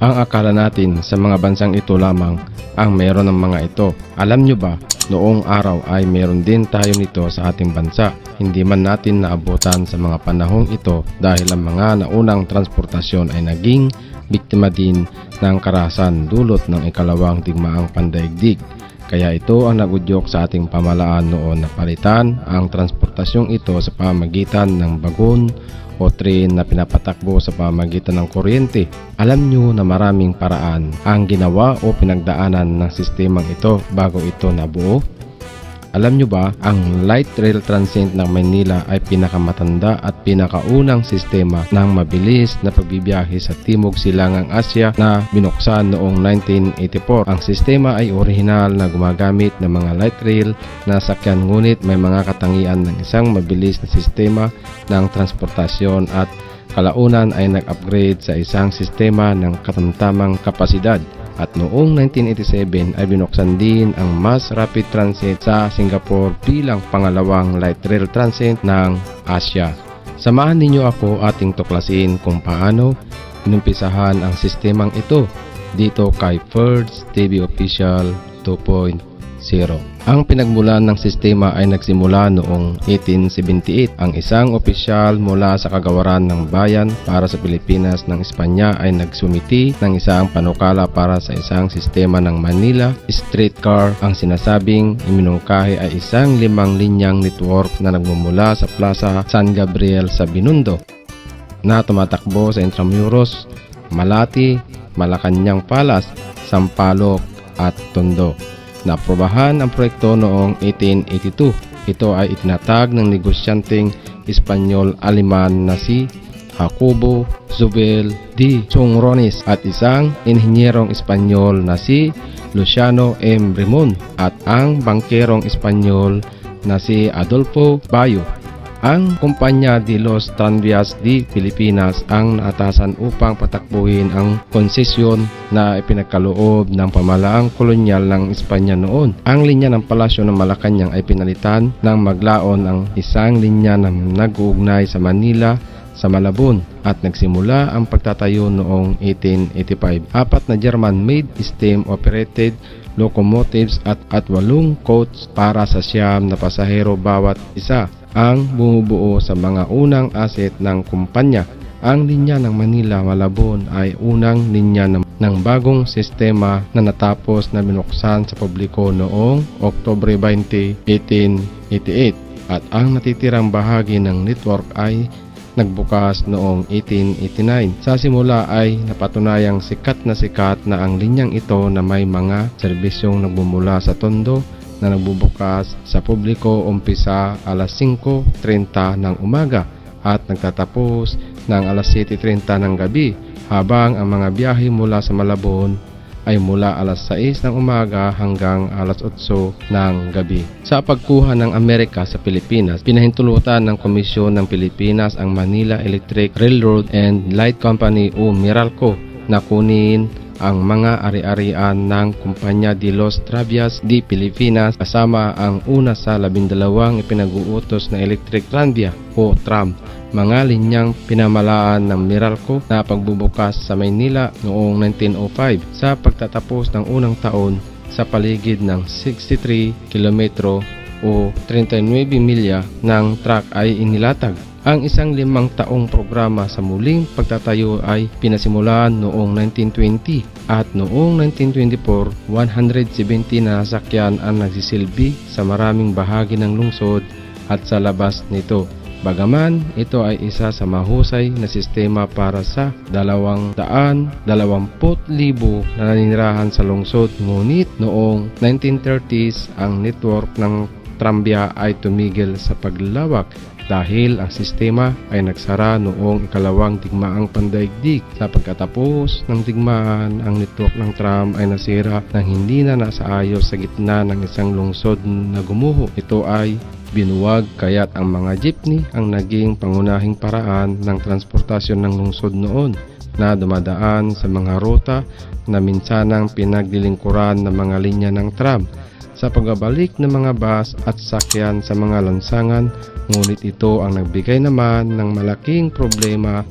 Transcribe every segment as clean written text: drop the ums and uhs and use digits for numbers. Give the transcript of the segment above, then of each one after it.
Ang akala natin sa mga bansang ito lamang ang meron ng mga ito. Alam nyo ba, noong araw ay meron din tayo nito sa ating bansa. Hindi man natin naabutan sa mga panahong ito dahil ang mga naunang transportasyon ay naging biktima din ng karahasan dulot ng ikalawang digmaang pandaigdig. Kaya ito ang nagudyok sa ating pamahalaan noon na palitan ang transportasyong ito sa pamamagitan ng bagon o tren na pinapatakbo sa pamamagitan ng kuryente. Alam nyo na maraming paraan ang ginawa o pinagdaanan ng sistemang ito bago ito nabuo? Alam nyo ba, ang Light Rail Transit ng Maynila ay pinakamatanda at pinakaunang sistema ng mabilis na pagbibiyahe sa Timog Silangang Asya na binuksan noong 1984. Ang sistema ay orihinal na gumagamit ng mga light rail na sakyan, ngunit may mga katangian ng isang mabilis na sistema ng transportasyon at kalaunan ay nag-upgrade sa isang sistema ng katamtamang kapasidad. At noong 1987 ay binuksan din ang Mass Rapid Transit sa Singapore bilang pangalawang light rail transit ng Asya. Samahan ninyo ako ating tuklasin kung paano inumpisahan ang sistemang ito dito kay First TV Official 2.0. Ang pinagmulan ng sistema ay nagsimula noong 1878. Ang isang opisyal mula sa kagawaran ng bayan para sa Pilipinas ng Espanya ay nagsumiti ng isang panukala para sa isang sistema ng Manila streetcar. Ang sinasabing iminungkahi ay isang 5 linyang network na nagmumula sa Plaza San Gabriel sa Binondo na tumatakbo sa Intramuros, Malati, Malacañang Palace, Sampaloc at Tondo. Naprobahan ang proyekto noong 1882. Ito ay itinatag ng negosyanteng Espanyol-Aleman na si Jacobo Zubel de Songrones at isang inhinyerong Espanyol na si Luciano M. Brimon at ang bangkerong Espanyol na si Adolfo Bayo. Ang Kumpanya de los Tranvías de Pilipinas ang naatasan upang patakbuhin ang konsesyon na ipinagkaloob ng pamahalaang kolonyal ng Espanya noon. Ang linya ng Palasyo ng Malacañang ay pinalitan ng maglaon ang isang linya na nag-uugnay sa Manila sa Malabon at nagsimula ang pagtatayo noong 1885. 4 na German-made steam-operated locomotives at 8 coach para sa 9 na pasahero bawat isa ang bumubuo sa mga unang asset ng kumpanya. Ang linya ng Manila-Malabon ay unang linya ng bagong sistema na natapos na binuksan sa publiko noong Oktubre 20, 1888 at ang natitirang bahagi ng network ay nagbukas noong 1889. Sa simula ay napatunayang sikat na ang linyang ito na may mga serbisyong nagbumula sa Tondo na nagbubukas sa publiko umpisa alas 5:30 ng umaga at nagtatapos ng alas 7:30 ng gabi, habang ang mga biyahe mula sa Malabon ay mula alas 6 ng umaga hanggang alas 8 ng gabi. Sa pagkuha ng Amerika sa Pilipinas, pinahintulutan ng Komisyon ng Pilipinas ang Manila Electric Railroad and Light Company o Meralco na kunin ang mga ari-arian ng Kumpanya de los Tranvías de Pilipinas kasama ang una sa 12 ipinag-uutos na electric tranvia o tram, mga linyang pinamalaan ng Meralco na pagbubukas sa Maynila noong 1905. Sa pagtatapos ng unang taon, sa paligid ng 63 kilometro o 39 milya ng track ay inilatag. Ang isang 5 taong programa sa muling pagtatayo ay pinasimulan noong 1920 at noong 1924, 170 na sasakyan ang nagsisilbi sa maraming bahagi ng lungsod at sa labas nito. Bagaman ito ay isa sa mahusay na sistema para sa 220,000 na naninirahan sa lungsod, ngunit noong 1930s ang network ng tramvya ay tumigil sa paglawak dahil ang sistema ay nagsara noong ikalawang digmaang pandaigdig. Sa pagkatapos ng digmaan, ang network ng tram ay nasira nang hindi na nasaayos sa gitna ng isang lungsod na gumuho. Ito ay binuwag, kaya't ang mga jeepney ang naging pangunahing paraan ng transportasyon ng lungsod noon na dumadaan sa mga ruta na minsanang pinaglilingkuran ng mga linya ng tram. Sa pagbabalik ng mga bus at sakyan sa mga lansangan, ngunit ito ang nagbigay naman ng malaking problema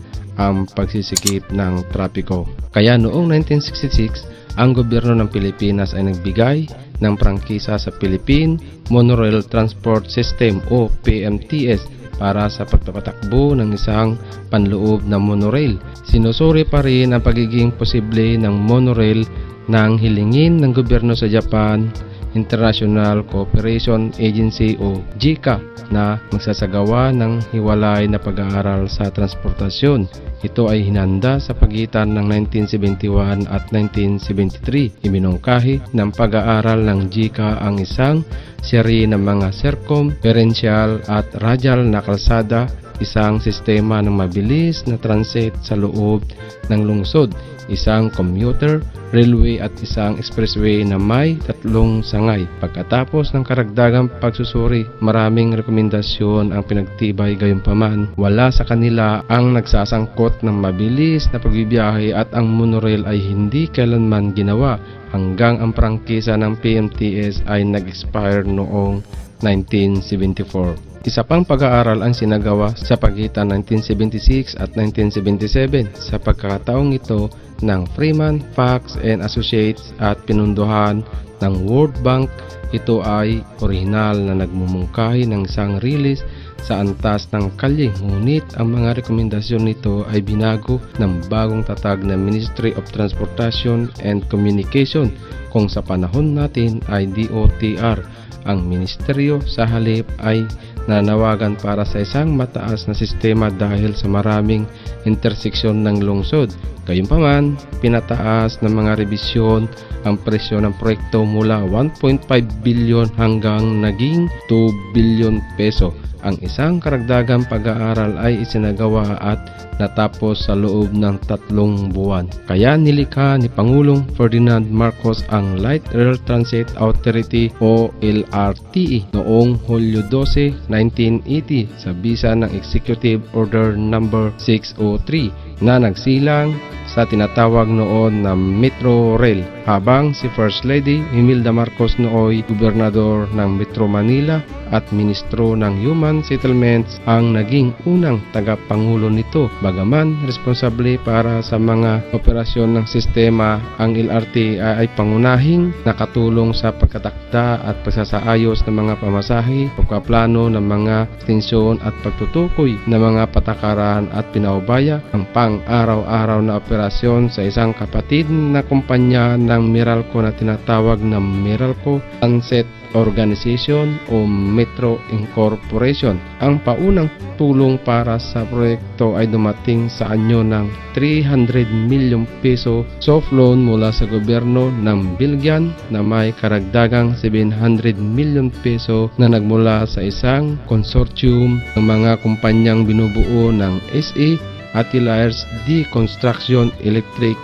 ang pagsisikip ng trapiko. Kaya noong 1966, ang gobyerno ng Pilipinas ay nagbigay ng prangkisa sa Philippine Monorail Transport System o PMTS para sa pagpapatakbo ng isang panloob na monorail. Sinusuri pa rin ang pagiging posible ng monorail nang hilingin ng gobyerno sa Japan International Cooperation Agency o JICA na magsasagawa ng hiwalay na pag-aaral sa transportasyon. Ito ay hinanda sa pagitan ng 1971 at 1973. Iminungkahi ng pag-aaral ng JICA ang isang seri ng mga circumferential at radial na kalsada, isang sistema ng mabilis na transit sa loob ng lungsod, isang commuter railway at isang expressway na may 3 sangay. Pagkatapos ng karagdagang pagsusuri, maraming rekomendasyon ang pinagtibay, gayunpaman wala sa kanila ang nagsasangkot ng mabilis na pagbibiyahe at ang monorail ay hindi kailanman ginawa hanggang ang prangkisa ng PMTS ay nag-expire noong 1974. Isa pang pag-aaral ang sinagawa sa pagitan ng 1976 at 1977. Sa pagkakataong ito ng Freeman, Fox and Associates at pinunduhan ng World Bank, ito ay orihinal na nagmumungkahi ng isang release sa antas ng kalye, ngunit ang mga rekomendasyon nito ay binago ng bagong tatag na Ministry of Transportation and Communication, kung sa panahon natin ay DOTR. Ang ministeryo sa halip ay nanawagan para sa isang mataas na sistema dahil sa maraming interseksyon ng lungsod. Gayunpaman, pinataas ng mga rebisyon ang presyo ng proyekto mula 1.5 bilyon hanggang naging 2 bilyon peso. Ang isang karagdagang pag-aaral ay isinagawa at natapos sa loob ng 3 buwan. Kaya nilikha ni Pangulong Ferdinand Marcos ang Light Rail Transit Authority o LRTE noong Hulyo 12, 1980 sa bisa ng Executive Order No. 603 na nagsilang sa tinatawag noon na Metro Rail, habang si First Lady Imelda Marcos nooy gobernador ng Metro Manila at Ministro ng Human Settlements ang naging unang tagapangulo nito. Bagaman responsable para sa mga operasyon ng sistema, ang LRT ay pangunahing nakatulong sa pagkatakda at pagsasaayos ng mga pamasahe, pagpaplano ng mga ekstensyon at pagtutukoy ng mga patakaran at pinaubaya ang pang-araw-araw na operasyon sa isang kapatid na kumpanya ng Meralco na tinatawag na Meralco Transit Organization o Metro Incorporation. Ang paunang tulong para sa proyekto ay dumating sa anyo ng 300 milyong peso soft loan mula sa gobyerno ng Belgian na may karagdagang 700 milyon peso na nagmula sa isang consortium ng mga kumpanyang binubuo ng SE Ateliers de Construction Electric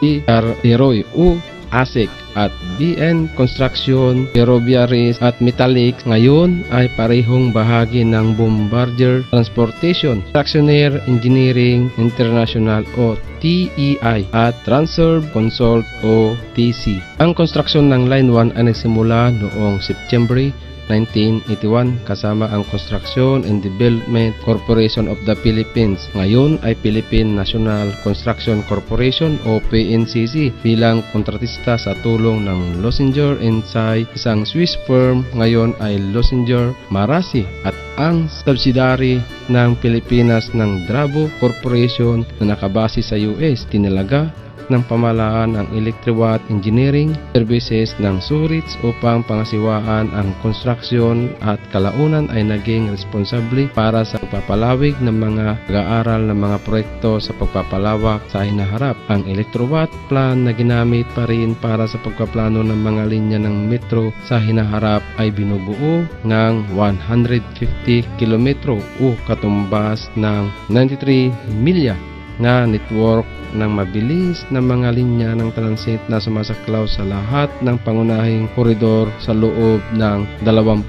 Leroy o ASEC at BN Construction Ferroviaries at Metallics. Ngayon ay parehong bahagi ng Bombardier Transportation, Traxionair Engineering International o TEI at Transerve Consult o TC. Ang konstruksyon ng Line 1 ay nagsimula noong September 1981 kasama ang Construction and Development Corporation of the Philippines. Ngayon ay Philippine National Construction Corporation o PNCC bilang kontratista sa tulong ng Loesinger & Tsai, isang Swiss firm. Ngayon ay Loesinger Marasi at ang subsidiary ng Pilipinas ng Drabo Corporation na nakabase sa US. Tinalaga ng pamahalaan ang Electriwatt Engineering Services ng Zurich upang pangasiwaan ang konstruksyon at kalaunan ay naging responsable para sa pagpapalawig ng mga pag-aaral ng mga proyekto sa pagpapalawak sa hinaharap. Ang Electriwatt plan na ginamit pa rin para sa pagpaplano ng mga linya ng metro sa hinaharap ay binubuo ng 150 kilometro o katumbas ng 93 milya na network ng mabilis na mga linya ng transit na sumasaklaw sa lahat ng pangunahing koridor sa loob ng 20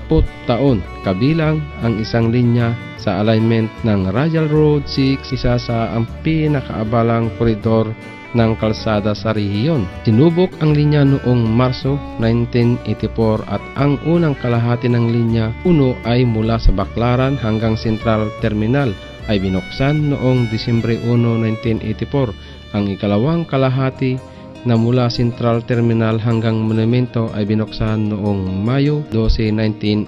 taon, kabilang ang isang linya sa alignment ng Radial Road 6, isa sa ang pinakaabalang koridor ng kalsada sa rehiyon. Sinubok ang linya noong Marso 1984 at ang unang kalahati ng linya 1 ay mula sa Baclaran hanggang Central Terminal ay binuksan noong Disyembre 1, 1984. Ang ikalawang kalahati na mula Central Terminal hanggang Monumento ay binuksan noong Mayo 12,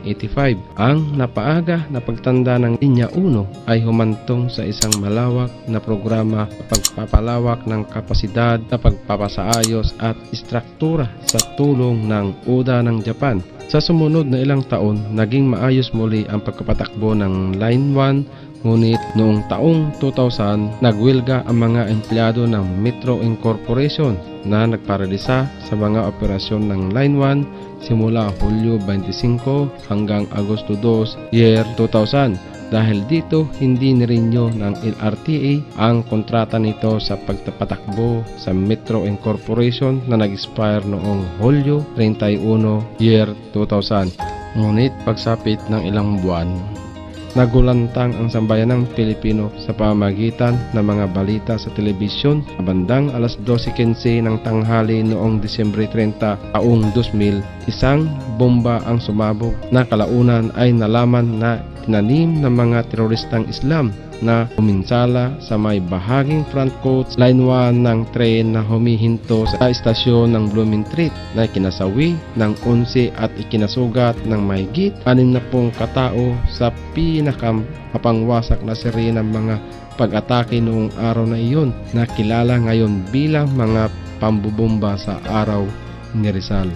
1985. Ang napaaga na pagtanda ng Linya 1 ay humantong sa isang malawak na programa sa pagpapalawak ng kapasidad na pagpapasaayos at istruktura sa tulong ng UDA ng Japan. Sa sumunod na ilang taon, naging maayos muli ang pagpapatakbo ng Line 1, ngunit noong taong 2000, nagwilga ang mga empleyado ng Metro Incorporation na nagparadisa sa mga operasyon ng Line 1 simula Hulyo 25 hanggang Agosto 2, year 2000. Dahil dito, hindi nirenyo ng LRTA ang kontrata nito sa pagpapatakbo sa Metro Incorporation na nag-expire noong Hulyo 31, year 2000. Ngunit pagsapit ng ilang buwan, nagulantang ang sambayanang Pilipino sa pamamagitan ng mga balita sa telebisyon. Sa bandang alas 12:15 ng tanghali noong Disyembre 30, taong 2000, isang bomba ang sumabog na kalaunan ay nalaman na tinanim ng mga teroristang Islam na uminsala sa may bahaging front coach Line 1 ng tren na humihinto sa istasyon ng Blumentritt na kinasawi ng 11 at ikinasugat ng mahigit 60 katao sa pinakamapangwasak na seri ng mga pag-atake noong araw na iyon na kilala ngayon bilang mga pambubomba sa araw ni Rizal.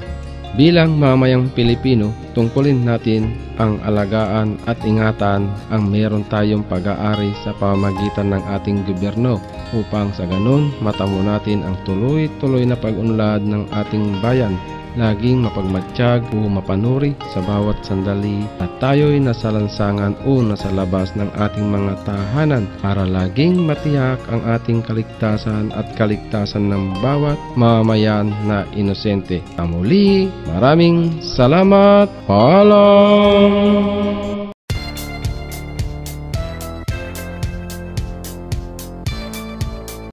Bilang mamayang Pilipino, tungkulin natin ang alagaan at ingatan ang meron tayong pag-aari sa pamamagitan ng ating gobyerno upang sa ganon matamo natin ang tuloy-tuloy na pag-unlad ng ating bayan. Laging mapagmatsyag o mapanuri sa bawat sandali at tayo'y nasa lansangan o nasa labas ng ating mga tahanan para laging matiyak ang ating kaligtasan at kaligtasan ng bawat mamamayan na inosente. Muli, maraming salamat. Paalam!